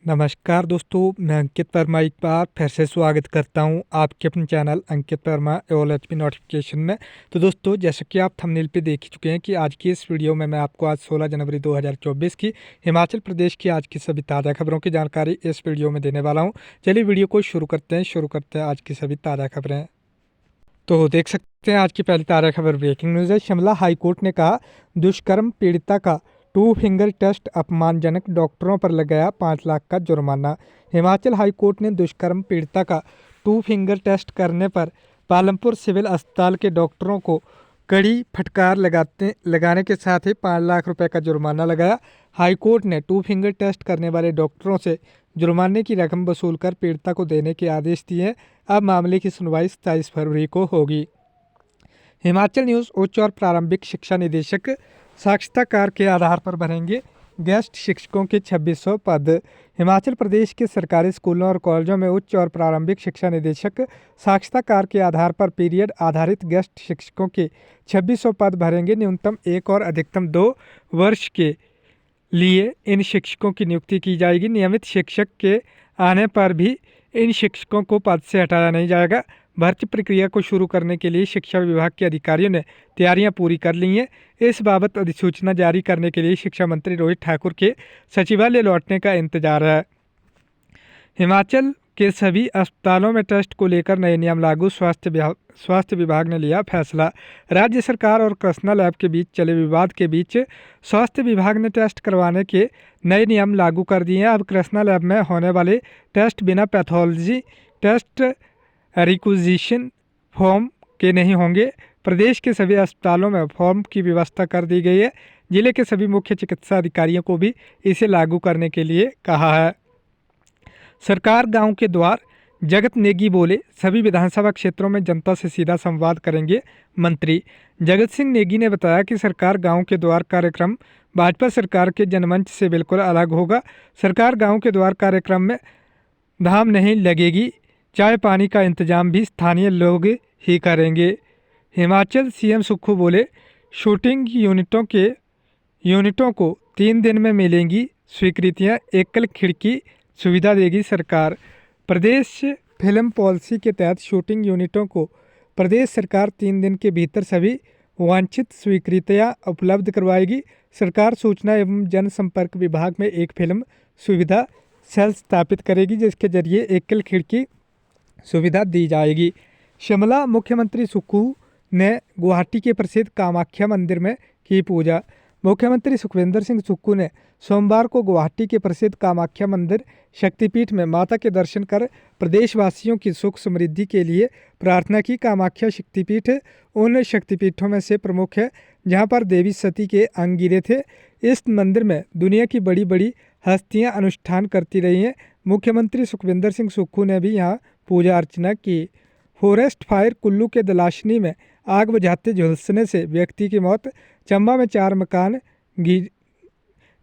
नमस्कार दोस्तों, मैं अंकित वर्मा एक बार फिर से स्वागत करता हूं आपके अपने चैनल अंकित वर्मा एओएलएचपी नोटिफिकेशन में। तो दोस्तों, जैसे कि आप थंबनेल पे देख ही चुके हैं कि आज की इस वीडियो में मैं आपको आज 16 जनवरी 2024 की हिमाचल प्रदेश की आज की सभी ताज़ा खबरों की जानकारी इस वीडियो में देने वाला हूँ। चलिए वीडियो को शुरू करते हैं आज की सभी ताज़ा खबरें। तो देख सकते हैं आज की पहली ताज़ा खबर ब्रेकिंग न्यूज़ है। शिमला हाईकोर्ट ने कहा दुष्कर्म पीड़िता का 2 फिंगर टेस्ट अपमानजनक, डॉक्टरों पर लगाया 5 लाख का जुर्माना। हिमाचल हाईकोर्ट ने दुष्कर्म पीड़िता का 2 फिंगर टेस्ट करने पर पालमपुर सिविल अस्पताल के डॉक्टरों को कड़ी फटकार लगाने के साथ ही 5 लाख रुपए का जुर्माना लगाया। हाईकोर्ट ने 2 फिंगर टेस्ट करने वाले डॉक्टरों से जुर्माने की रकम वसूल कर पीड़िता को देने के आदेश दिए हैं। अब मामले की सुनवाई 27 फरवरी को होगी। हिमाचल न्यूज़ उच्च और प्रारंभिक शिक्षा निदेशक साक्षात्कार के आधार पर भरेंगे गेस्ट शिक्षकों के 2600 पद। हिमाचल प्रदेश के सरकारी स्कूलों और कॉलेजों में उच्च और प्रारंभिक शिक्षा निदेशक साक्षात्कार के आधार पर पीरियड आधारित गेस्ट शिक्षकों के 2600 पद भरेंगे। न्यूनतम 1 और अधिकतम 2 वर्ष के लिए इन शिक्षकों की नियुक्ति की जाएगी। नियमित शिक्षक के आने पर भी इन शिक्षकों को पद से हटाया नहीं जाएगा। भर्ती प्रक्रिया को शुरू करने के लिए शिक्षा विभाग के अधिकारियों ने तैयारियां पूरी कर ली हैं। इस बाबत अधिसूचना जारी करने के लिए शिक्षा मंत्री रोहित ठाकुर के सचिवालय लौटने का इंतजार है। हिमाचल के सभी अस्पतालों में टेस्ट को लेकर नए नियम लागू, स्वास्थ्य विभाग ने लिया फैसला। राज्य सरकार और कृष्णा लैब के बीच चले विवाद के बीच स्वास्थ्य विभाग ने टेस्ट करवाने के नए नियम लागू कर दिए हैं। अब कृष्णा लैब में होने वाले टेस्ट बिना पैथोलॉजी टेस्ट रिक्विजिशन फॉर्म के नहीं होंगे। प्रदेश के सभी अस्पतालों में फॉर्म की व्यवस्था कर दी गई है। जिले के सभी मुख्य चिकित्सा अधिकारियों को भी इसे लागू करने के लिए कहा है। सरकार गांव के द्वार, जगत नेगी बोले सभी विधानसभा क्षेत्रों में जनता से सीधा संवाद करेंगे मंत्री। जगत सिंह नेगी ने बताया कि सरकार गांव के द्वार कार्यक्रम भाजपा सरकार के जनमंच से बिल्कुल अलग होगा। सरकार गांव के द्वार कार्यक्रम में धाम नहीं लगेगी, चाय पानी का इंतजाम भी स्थानीय लोग ही करेंगे। हिमाचल सीएम सुक्खू बोले शूटिंग यूनिटों को 3 दिन में मिलेंगी स्वीकृतियां, एकल खिड़की सुविधा देगी सरकार। प्रदेश फिल्म पॉलिसी के तहत शूटिंग यूनिटों को प्रदेश सरकार 3 दिन के भीतर सभी वांछित स्वीकृतियां उपलब्ध करवाएगी। सरकार सूचना एवं जनसंपर्क विभाग में एक फिल्म सुविधा सेल स्थापित करेगी, जिसके जरिए एकल खिड़की सुविधा दी जाएगी। शिमला मुख्यमंत्री सुक्खू ने गुवाहाटी के प्रसिद्ध कामाख्या मंदिर में की पूजा। मुख्यमंत्री सुखविंदर सिंह सुक्खू ने सोमवार को गुवाहाटी के प्रसिद्ध कामाख्या मंदिर शक्तिपीठ में माता के दर्शन कर प्रदेशवासियों की सुख समृद्धि के लिए प्रार्थना की। कामाख्या शक्तिपीठ उन शक्तिपीठों में से प्रमुख है जहां पर देवी सती के अंग गिरे थे। इस मंदिर में दुनिया की बड़ी बड़ी हस्तियां अनुष्ठान करती रही हैं। मुख्यमंत्री सुखविंदर सिंह सुक्खू ने भी यहाँ पूजा अर्चना की। फॉरेस्ट फायर, कुल्लू के दलाशनी में आग बुझाते झुलसने से व्यक्ति की मौत। चंबा में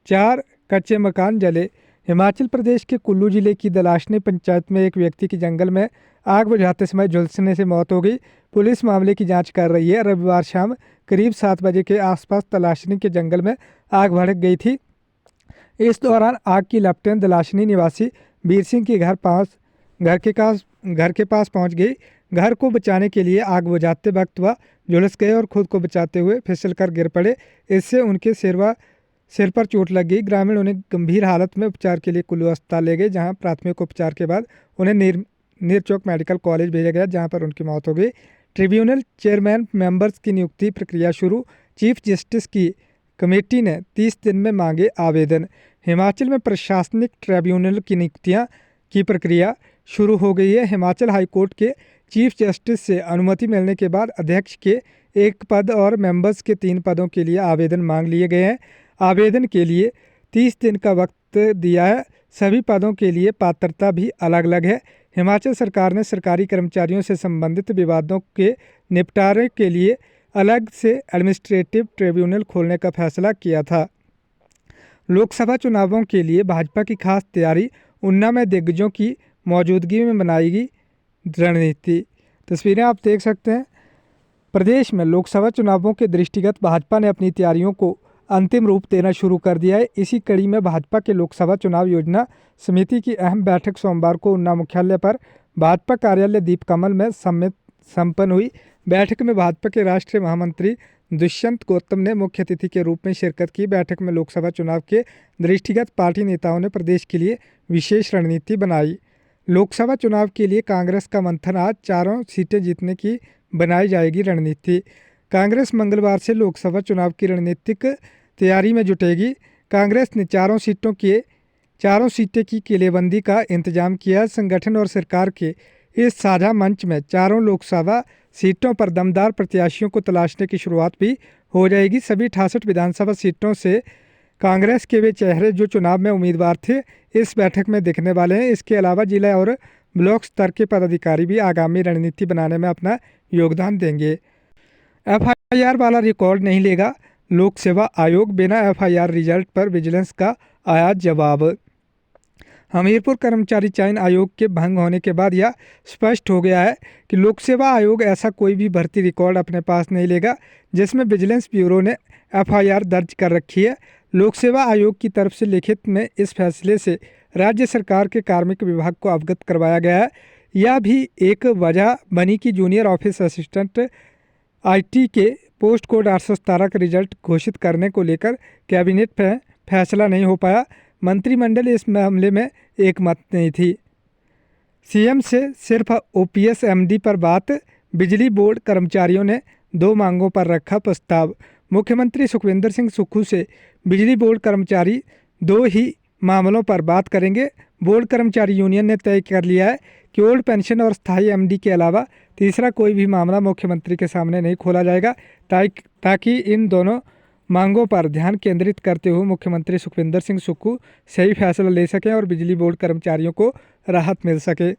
4 कच्चे मकान जले। हिमाचल प्रदेश के कुल्लू जिले की दलाशनी पंचायत में एक व्यक्ति की जंगल में आग बुझाते समय झुलसने से मौत हो गई। पुलिस मामले की जांच कर रही है। रविवार शाम करीब 7 बजे के आसपास दलाशनी के जंगल में आग भड़क गई थी। इस दौरान आग की लपटें दलाशनी निवासी वीर सिंह के घर के पास पहुंच गई। घर को बचाने के लिए आग बुझाते वक्त वह झुलस गए और खुद को बचाते हुए फिसलकर गिर पड़े। इससे उनके सिर पर चोट लग गई। ग्रामीण उन्हें गंभीर हालत में उपचार के लिए कुल्लू अस्पताल ले गए, जहां प्राथमिक उपचार के बाद उन्हें नीरचौक मेडिकल कॉलेज भेजा गया, जहां पर उनकी मौत हो गई। ट्रिब्यूनल चेयरमैन मेंबर्स की नियुक्ति प्रक्रिया शुरू। चीफ जस्टिस की कमेटी ने 30 दिन में मांगे आवेदन। हिमाचल में प्रशासनिक ट्रिब्यूनल की नियुक्तियां की प्रक्रिया शुरू हो गई है। हिमाचल हाईकोर्ट के चीफ जस्टिस से अनुमति मिलने के बाद अध्यक्ष के 1 पद और मेंबर्स के 3 पदों के लिए आवेदन मांग लिए गए हैं। आवेदन के लिए 30 दिन का वक्त दिया है। सभी पदों के लिए पात्रता भी अलग अलग है। हिमाचल सरकार ने सरकारी कर्मचारियों से संबंधित विवादों के निपटारे के लिए अलग से एडमिनिस्ट्रेटिव ट्रिब्यूनल खोलने का फैसला किया था। लोकसभा चुनावों के लिए भाजपा की खास तैयारी। ऊना में दिग्गजों की मौजूदगी में बनाएगी रणनीति। तस्वीरें आप देख सकते हैं। प्रदेश में लोकसभा चुनावों के दृष्टिगत भाजपा ने अपनी तैयारियों को अंतिम रूप देना शुरू कर दिया है। इसी कड़ी में भाजपा के लोकसभा चुनाव योजना समिति की अहम बैठक सोमवार को ऊना मुख्यालय पर भाजपा कार्यालय दीपकमल में संपन्न हुई। बैठक में भाजपा के राष्ट्रीय महामंत्री दुष्यंत गौतम ने मुख्य अतिथि के रूप में शिरकत की। बैठक में लोकसभा चुनाव के दृष्टिगत पार्टी नेताओं ने प्रदेश के लिए विशेष रणनीति बनाई। लोकसभा चुनाव के लिए कांग्रेस का मंथन, आज चारों सीटें जीतने की बनाई जाएगी रणनीति। कांग्रेस मंगलवार से लोकसभा चुनाव की रणनीतिक तैयारी में जुटेगी। कांग्रेस ने चारों सीटें की किलेबंदी का इंतजाम किया। संगठन और सरकार के इस साझा मंच में चारों लोकसभा सीटों पर दमदार प्रत्याशियों को तलाशने की शुरुआत भी हो जाएगी। सभी 68 विधानसभा सीटों से कांग्रेस के वे चेहरे जो चुनाव में उम्मीदवार थे इस बैठक में दिखने वाले हैं। इसके अलावा जिला और ब्लॉक स्तर के पदाधिकारी भी आगामी रणनीति बनाने में अपना योगदान देंगे। एफआईआर वाला रिकॉर्ड नहीं लेगा लोक सेवा आयोग, बिना एफआईआर रिजल्ट पर विजिलेंस का आया जवाब। हमीरपुर कर्मचारी चयन आयोग के भंग होने के बाद यह स्पष्ट हो गया है कि लोक सेवा आयोग ऐसा कोई भी भर्ती रिकॉर्ड अपने पास नहीं लेगा जिसमें विजिलेंस ब्यूरो ने एफआईआर दर्ज कर रखी है। लोक सेवा आयोग की तरफ से लिखित में इस फैसले से राज्य सरकार के कार्मिक विभाग को अवगत करवाया गया है। यह भी एक वजह बनी कि जूनियर ऑफिस असिस्टेंट आईटी के पोस्ट कोड 817 का रिजल्ट घोषित करने को लेकर कैबिनेट में फैसला नहीं हो पाया। मंत्रिमंडल इस मामले में एकमत नहीं थी। सीएम से सिर्फ ओपीएस एमडी पर बात, बिजली बोर्ड कर्मचारियों ने 2 मांगों पर रखा प्रस्ताव। मुख्यमंत्री सुखविंदर सिंह सुक्खू से बिजली बोर्ड कर्मचारी 2 ही मामलों पर बात करेंगे। बोर्ड कर्मचारी यूनियन ने तय कर लिया है कि ओल्ड पेंशन और स्थायी एमडी के अलावा तीसरा कोई भी मामला मुख्यमंत्री के सामने नहीं खोला जाएगा, ताकि इन दोनों मांगों पर ध्यान केंद्रित करते हुए मुख्यमंत्री सुखविंदर सिंह सुक्खू सही फैसला ले सकें और बिजली बोर्ड कर्मचारियों को राहत मिल सके।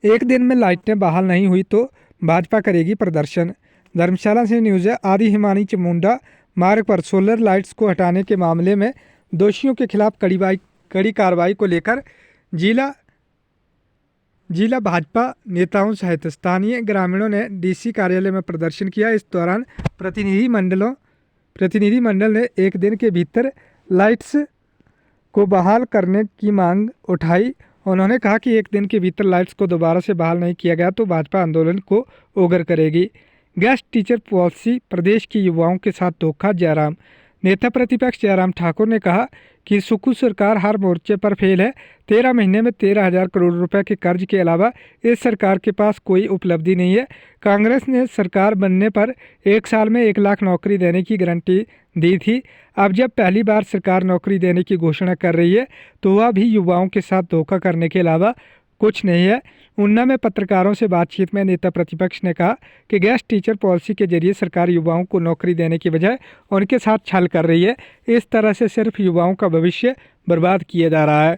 एक दिन में लाइटें बहाल नहीं हुई तो भाजपा करेगी प्रदर्शन। धर्मशाला से न्यूज़ है। आदि हिमानी चामुंडा मार्ग पर सोलर लाइट्स को हटाने के मामले में दोषियों के खिलाफ कड़ी कार्रवाई को लेकर जिला भाजपा नेताओं सहित स्थानीय ग्रामीणों ने डीसी कार्यालय में प्रदर्शन किया। इस दौरान प्रतिनिधिमंडल ने एक दिन के भीतर लाइट्स को बहाल करने की मांग उठाई। उन्होंने कहा कि एक दिन के भीतर लाइट्स को दोबारा से बहाल नहीं किया गया तो भाजपा आंदोलन को उग्र करेगी। गेस्ट टीचर पॉलिसी, प्रदेश के युवाओं के साथ धोखा। जयराम नेता प्रतिपक्ष जयराम ठाकुर ने कहा कि सुक्खू सरकार हर मोर्चे पर फेल है। 13 महीने में 13,000 करोड़ रुपए के कर्ज के अलावा इस सरकार के पास कोई उपलब्धि नहीं है। कांग्रेस ने सरकार बनने पर 1 साल में 1 लाख नौकरी देने की गारंटी दी थी। अब जब पहली बार सरकार नौकरी देने की घोषणा कर रही है तो वह भी युवाओं के साथ धोखा करने के अलावा कुछ नहीं है। ऊना में पत्रकारों से बातचीत में नेता प्रतिपक्ष ने कहा कि गेस्ट टीचर पॉलिसी के जरिए सरकार युवाओं को नौकरी देने की बजाय उनके साथ छल कर रही है। इस तरह से सिर्फ युवाओं का भविष्य बर्बाद किया जा रहा है।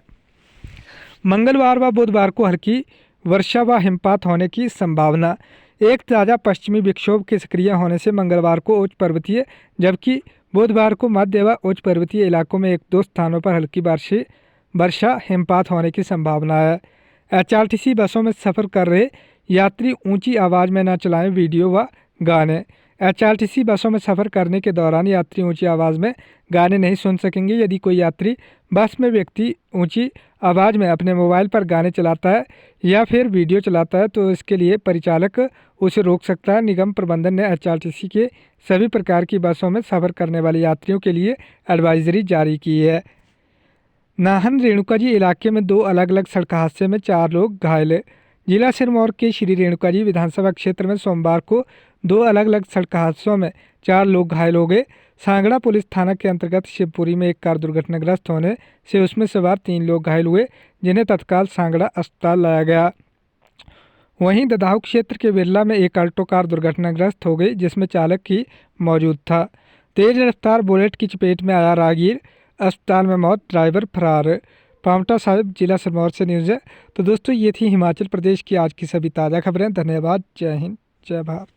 मंगलवार व बुधवार को हल्की वर्षा व हिमपात होने की संभावना। एक ताज़ा पश्चिमी विक्षोभ के सक्रिय होने से मंगलवार को उच्च पर्वतीय जबकि बुधवार को मध्य व उच्च पर्वतीय इलाकों में 1-2 स्थानों पर हल्की वर्षा हिमपात होने की संभावना है। एचआरटीसी बसों में सफ़र कर रहे यात्री ऊंची आवाज़ में न चलाएं वीडियो व गाने। एचआरटीसी बसों में सफ़र करने के दौरान यात्री ऊंची आवाज़ में गाने नहीं सुन सकेंगे। यदि कोई यात्री बस में व्यक्ति ऊंची आवाज़ में अपने मोबाइल पर गाने चलाता है या फिर वीडियो चलाता है तो इसके लिए परिचालक उसे रोक सकता है। निगम प्रबंधन ने एचआरटीसी के सभी प्रकार की बसों में सफ़र करने वाले यात्रियों के लिए एडवाइजरी जारी की है। नाहन रेणुकाजी इलाके में 2 अलग अलग सड़क हादसे में 4 लोग घायल। जिला सिरमौर के श्री रेणुकाजी विधानसभा क्षेत्र में सोमवार को 2 अलग अलग सड़क हादसों में 4 लोग घायल हो गए। सांगड़ा पुलिस थाना के अंतर्गत शिवपुरी में एक कार दुर्घटनाग्रस्त होने से उसमें सवार 3 लोग घायल हुए जिन्हें तत्काल सांगड़ा अस्पताल लाया गया। वहीं ददाहू क्षेत्र के बिरला में एक अल्टो कार दुर्घटनाग्रस्त हो गई जिसमें चालक ही मौजूद था। तेज रफ्तार बुलेट की चपेट में आया राहगीर, अस्पताल में मौत, ड्राइवर फरार। पांवटा साहिब जिला सिरमौर से न्यूज़ है। तो दोस्तों ये थी हिमाचल प्रदेश की आज की सभी ताज़ा खबरें। धन्यवाद। जय हिंद, जय भारत।